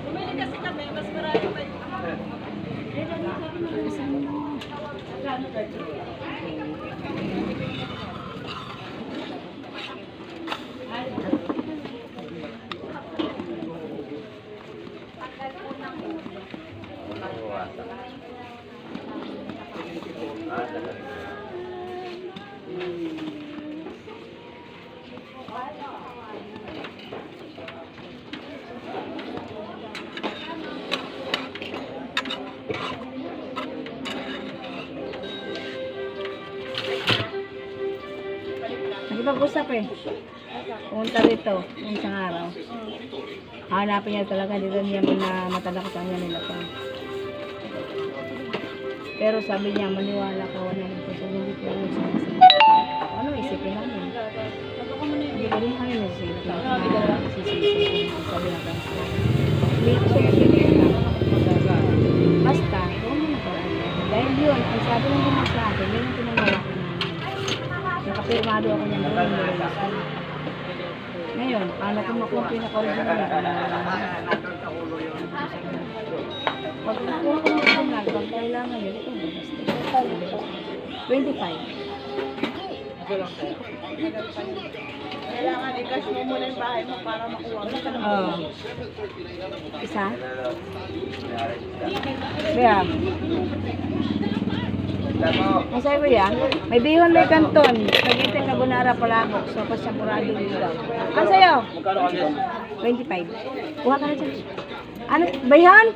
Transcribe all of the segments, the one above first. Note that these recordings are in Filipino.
Bumili kasi kami, mas marami pa yung Nagpag-usap eh. Pumunta rito, yung isang araw. Hanapin niya talaga, dito niya na matalakitan niya nila pa. Pero sabi niya, maniwala ka, wala nang hindi ko yung sinasabi. Ano isipin namin? Hindi ko rin kami nasisipin. Sabi na lang. Hindi ko siya pinigyan. Basta, huwag mo na parang. Dahil yun, ang sabi ng mga sa akin, yun ang pinagawa ko namin. Nakapirmado ako ng mga ngayon, paano kung makuha pinaka-original na pag nakuha ko ng original, pag kailangan yun, ito basta. 25. kailangan i-cash mo muna yung bahay mo para makuha mo. Oo. Isa? Kaya. Masaya ko yan. May bihon, may kanton. Nagitin na bunara pala ako. So, pasyapurado dito. Ano sa'yo? 25. Kuha ka na dyan. Ano? Bihon?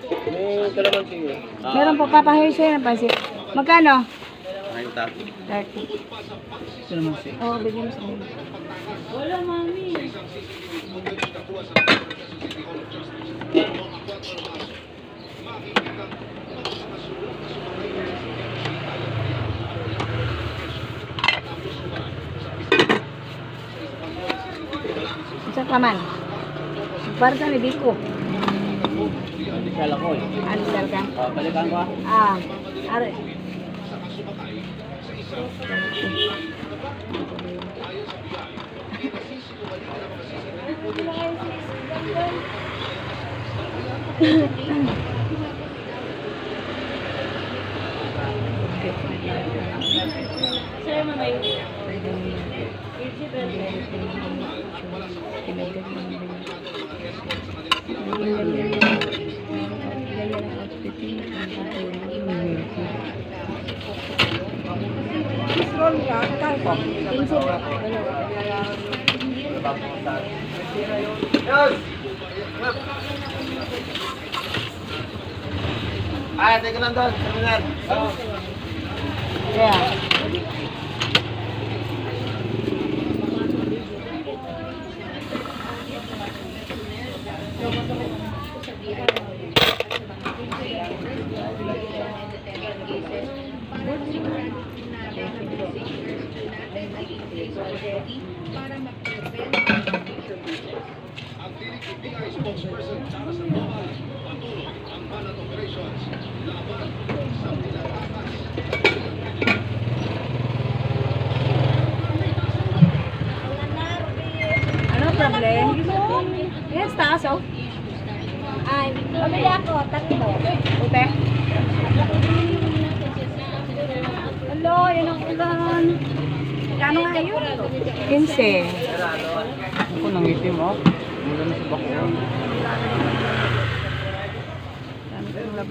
Meron pa papahir sa'yo ng pansit. Magkano? 30. Oo, bigyan mo sa'yo. Wala, mami. Isa ka man. Para sa ni Biko. Alisal ako eh. Alisal ka? Balikan ko ah. Are. Sa'yo, mamay. Teka lang doon. Terminal. Yeah. Ang PBI spokesperson Chara Sandoval patulong ang banat operations laban sa pinatakas. Ano problem? Yes, taas oh. Ay, pamili ako, tatlo. Ute? Hello, yun ang ulan. Kano nga yun? 15. Ako nang itim oh. Mula na sa bakong.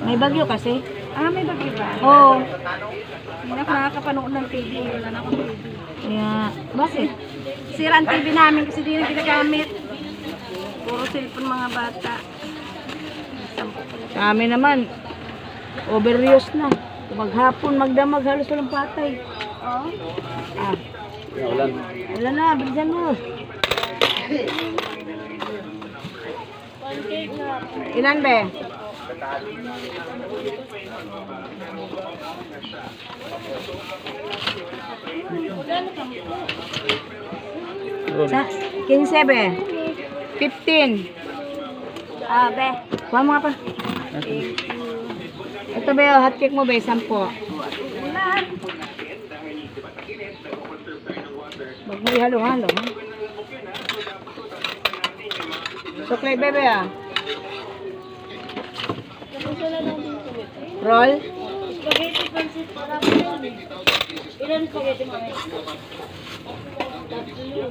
May bagyo kasi? May bagay ba? Oo. Hindi na ako nakakapanood ng TV. Wala na akong TV. Yeah. Bakit? Sira ang TV namin kasi di na ginagamit. Puro cellphone mga bata. Sa amin naman, overuse na. Maghapon, magdamag, halos walang patay. Oh. Ulan. Wala na, bilisan mo. Ilan be? Sa 15 be? 15. Be. Kuha mo nga pa. Ito be, hot cake mo be, 10. Huwag mo ihalo-halo. Sukli, bebe ah. Roll? Spaghetti pancit, wala pa yun eh. Ilan spaghetti, mami? Tatlo.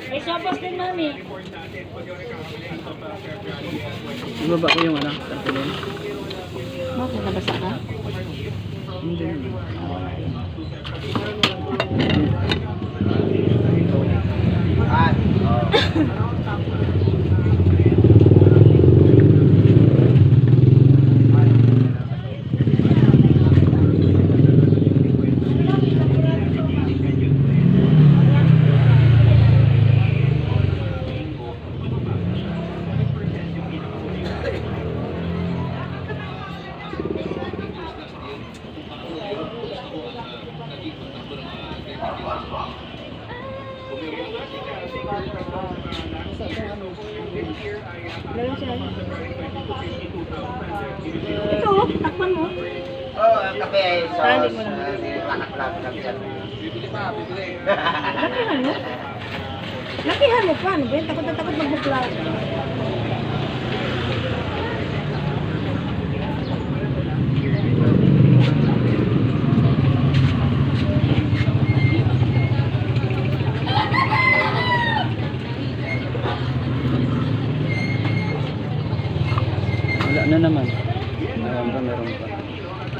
May sopas din, mami. Ibaba ko yung ano, tarpaulin. Bakit nabasa ka? Hindi naman. Ito, takpan mo. Oh, ang kape ay sauce. Anak-anak lang yan. Lakihan mo? Lakihan mo pa. Ano ba yun? Takot na takot magbukla. Wala na naman.